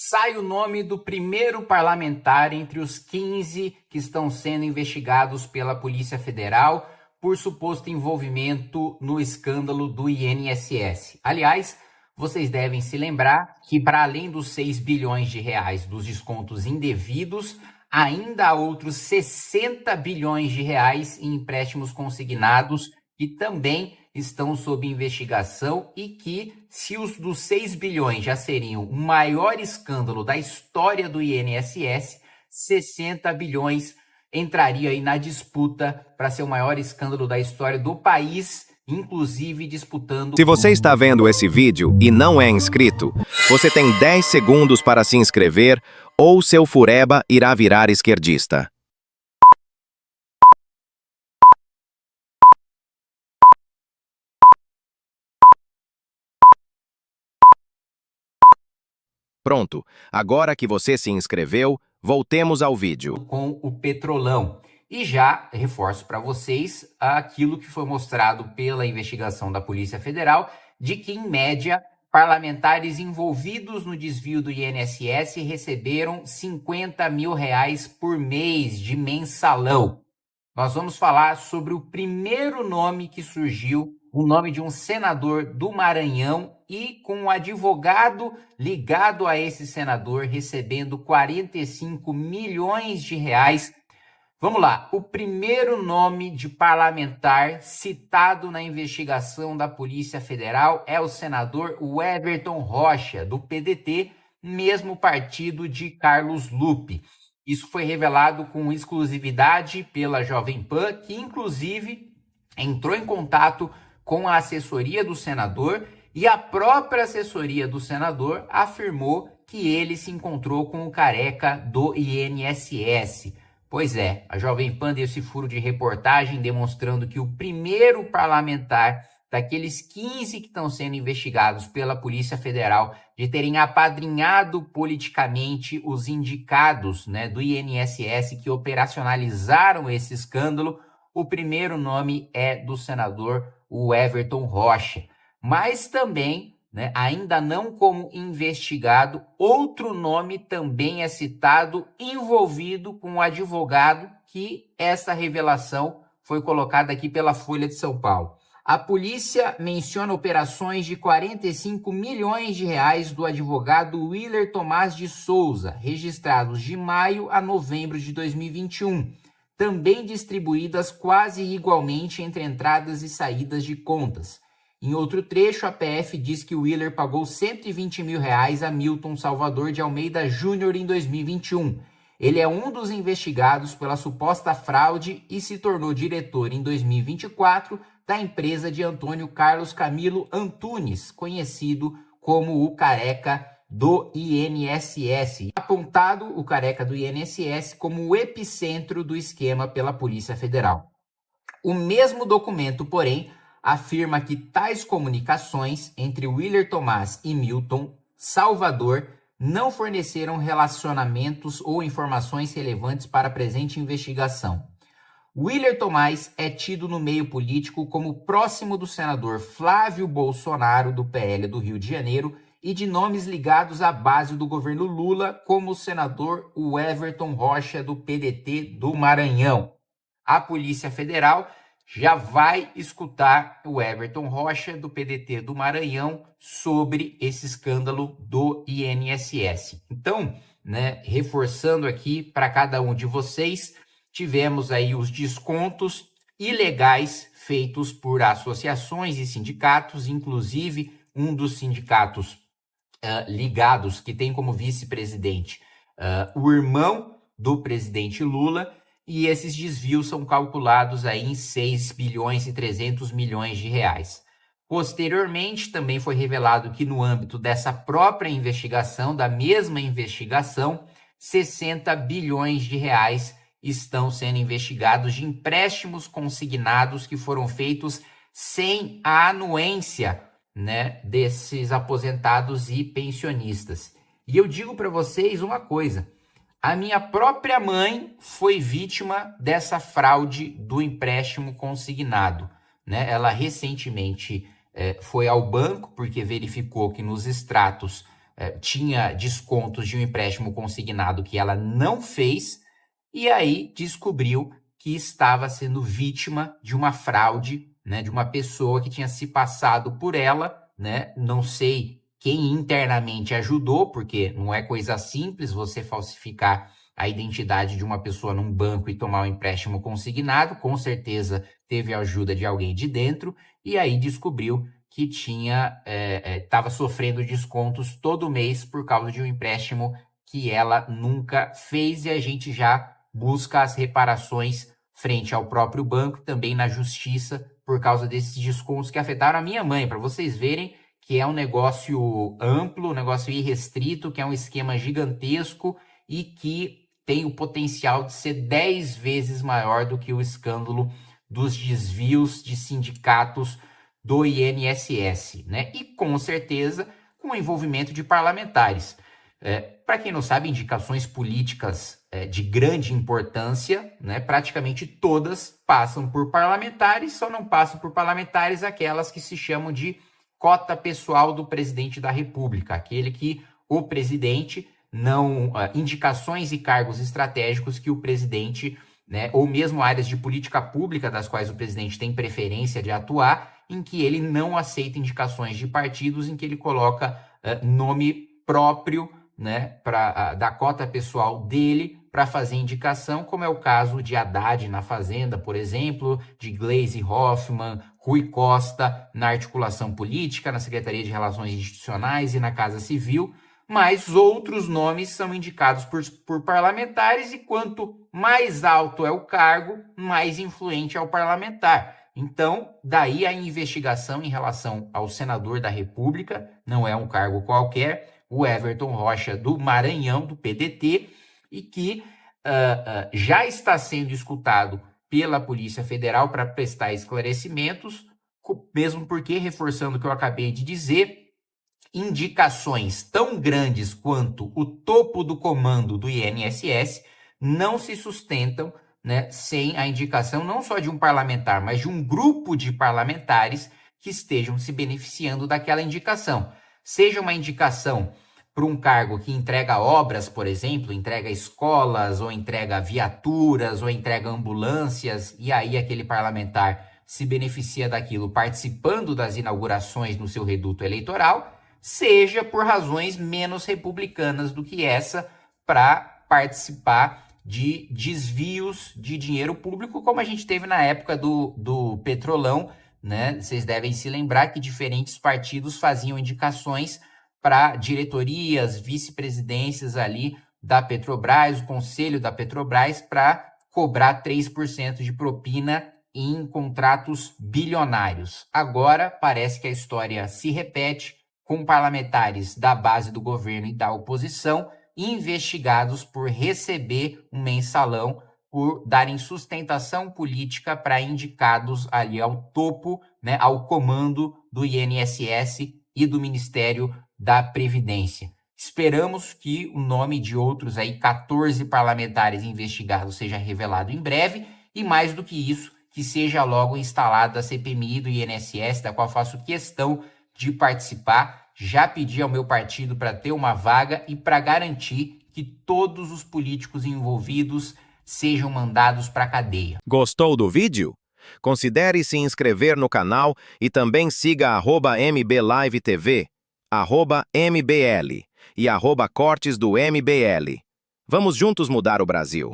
sai o nome do primeiro parlamentar entre os 15 que estão sendo investigados pela Polícia Federal por suposto envolvimento no escândalo do INSS. Aliás, vocês devem se lembrar que, para além dos 6 bilhões de reais dos descontos indevidos, ainda há outros 60 bilhões de reais em empréstimos consignados que também estão sob investigação e que, se os dos 6 bilhões já seriam o maior escândalo da história do INSS, 60 bilhões entraria aí na disputa para ser o maior escândalo da história do país, inclusive disputando... Se você está vendo esse vídeo e não é inscrito, você tem 10 segundos para se inscrever ou seu fureba irá virar esquerdista. Pronto, agora que você se inscreveu, voltemos ao vídeo. Com o Petrolão. E já reforço para vocês aquilo que foi mostrado pela investigação da Polícia Federal, de que, em média, parlamentares envolvidos no desvio do INSS receberam 50 mil reais por mês de mensalão. Nós vamos falar sobre o primeiro nome que surgiu, o nome de um senador do Maranhão e com um advogado ligado a esse senador recebendo 45 milhões de reais. Vamos lá, o primeiro nome de parlamentar citado na investigação da Polícia Federal é o senador Everton Rocha, do PDT, mesmo partido de Carlos Lupe. Isso foi revelado com exclusividade pela Jovem Pan, que inclusive entrou em contato com a assessoria do senador e a própria assessoria do senador afirmou que ele se encontrou com o careca do INSS. Pois é, a Jovem Pan deu esse furo de reportagem demonstrando que o primeiro parlamentar daqueles 15 que estão sendo investigados pela Polícia Federal de terem apadrinhado politicamente os indicados, do INSS que operacionalizaram esse escândalo, o primeiro nome é do senador Everton Rocha. Mas também, ainda não como investigado, outro nome também é citado, envolvido com o advogado, que essa revelação foi colocada aqui pela Folha de São Paulo. A polícia menciona operações de 45 milhões de reais do advogado Willer Tomás de Souza, registrados de maio a novembro de 2021, também distribuídas quase igualmente entre entradas e saídas de contas. Em outro trecho, a PF diz que o Willer pagou 120 mil reais a Milton Salvador de Almeida Júnior em 2021. Ele é um dos investigados pela suposta fraude e se tornou diretor em 2024 da empresa de Antônio Carlos Camilo Antunes, conhecido como o careca do INSS. Apontado o careca do INSS como o epicentro do esquema pela Polícia Federal. O mesmo documento, porém, afirma que tais comunicações entre Willer Tomás e Milton Salvador não forneceram relacionamentos ou informações relevantes para a presente investigação. Willer Tomás é tido no meio político como próximo do senador Flávio Bolsonaro, do PL do Rio de Janeiro, e de nomes ligados à base do governo Lula, como o senador Everton Rocha, do PDT do Maranhão. A Polícia Federal já vai escutar o Everton Rocha, do PDT do Maranhão, sobre esse escândalo do INSS. Então, reforçando aqui para cada um de vocês, tivemos aí os descontos ilegais feitos por associações e sindicatos, inclusive um dos sindicatos ligados, que tem como vice-presidente o irmão do presidente Lula, e esses desvios são calculados aí em 6 bilhões e 300 milhões de reais. Posteriormente, também foi revelado que no âmbito dessa própria investigação, da mesma investigação, 60 bilhões de reais estão sendo investigados de empréstimos consignados que foram feitos sem a anuência, desses aposentados e pensionistas. E eu digo para vocês uma coisa: a minha própria mãe foi vítima dessa fraude do empréstimo consignado. Ela recentemente foi ao banco porque verificou que nos extratos tinha descontos de um empréstimo consignado que ela não fez, e aí descobriu que estava sendo vítima de uma fraude, né, de uma pessoa que tinha se passado por ela, né? Não sei quem internamente ajudou, porque não é coisa simples você falsificar a identidade de uma pessoa num banco e tomar um empréstimo consignado. Com certeza teve a ajuda de alguém de dentro, e aí descobriu que estava sofrendo descontos todo mês por causa de um empréstimo que ela nunca fez, e a gente já busca as reparações frente ao próprio banco, também na justiça, por causa desses descontos que afetaram a minha mãe, para vocês verem que é um negócio amplo, um negócio irrestrito, que é um esquema gigantesco e que tem o potencial de ser 10 vezes maior do que o escândalo dos desvios de sindicatos do INSS, né? E com certeza com o envolvimento de parlamentares. Para quem não sabe, indicações políticas de grande importância, né, praticamente todas passam por parlamentares, só não passam por parlamentares aquelas que se chamam de cota pessoal do presidente da República, aquele que o presidente não... indicações e cargos estratégicos que o presidente, né, ou mesmo áreas de política pública das quais o presidente tem preferência de atuar, em que ele não aceita indicações de partidos, em que ele coloca nome próprio, né, da cota pessoal dele para fazer indicação, como é o caso de Haddad na Fazenda, por exemplo, de Gleisi Hoffmann, Rui Costa na articulação política, na Secretaria de Relações Institucionais e na Casa Civil, mas outros nomes são indicados por parlamentares, e quanto mais alto é o cargo, mais influente é o parlamentar. Então, daí a investigação em relação ao senador da República, não é um cargo qualquer, o Everton Rocha do Maranhão, do PDT, e que já está sendo escutado pela Polícia Federal para prestar esclarecimentos, mesmo porque, reforçando o que eu acabei de dizer, indicações tão grandes quanto o topo do comando do INSS não se sustentam, né, sem a indicação não só de um parlamentar, mas de um grupo de parlamentares que estejam se beneficiando daquela indicação. Seja uma indicação para um cargo que entrega obras, por exemplo, entrega escolas, ou entrega viaturas, ou entrega ambulâncias, e aí aquele parlamentar se beneficia daquilo participando das inaugurações no seu reduto eleitoral, seja por razões menos republicanas do que essa, para participar de desvios de dinheiro público, como a gente teve na época do Petrolão, né? Vocês devem se lembrar que diferentes partidos faziam indicações para diretorias, vice-presidências ali da Petrobras, o conselho da Petrobras, para cobrar 3% de propina em contratos bilionários. Agora parece que a história se repete, com parlamentares da base do governo e da oposição investigados por receber um mensalão, por darem sustentação política para indicados ali ao topo, né, ao comando do INSS e do Ministério da Previdência. Esperamos que o nome de outros 14 parlamentares investigados seja revelado em breve, e mais do que isso, que seja logo instalada a CPMI do INSS, da qual faço questão de participar. Já pedi ao meu partido para ter uma vaga e para garantir que todos os políticos envolvidos sejam mandados para a cadeia. Gostou do vídeo? Considere se inscrever no canal e também siga @MBLiveTV, @MBL e @Cortes do MBL. Vamos juntos mudar o Brasil.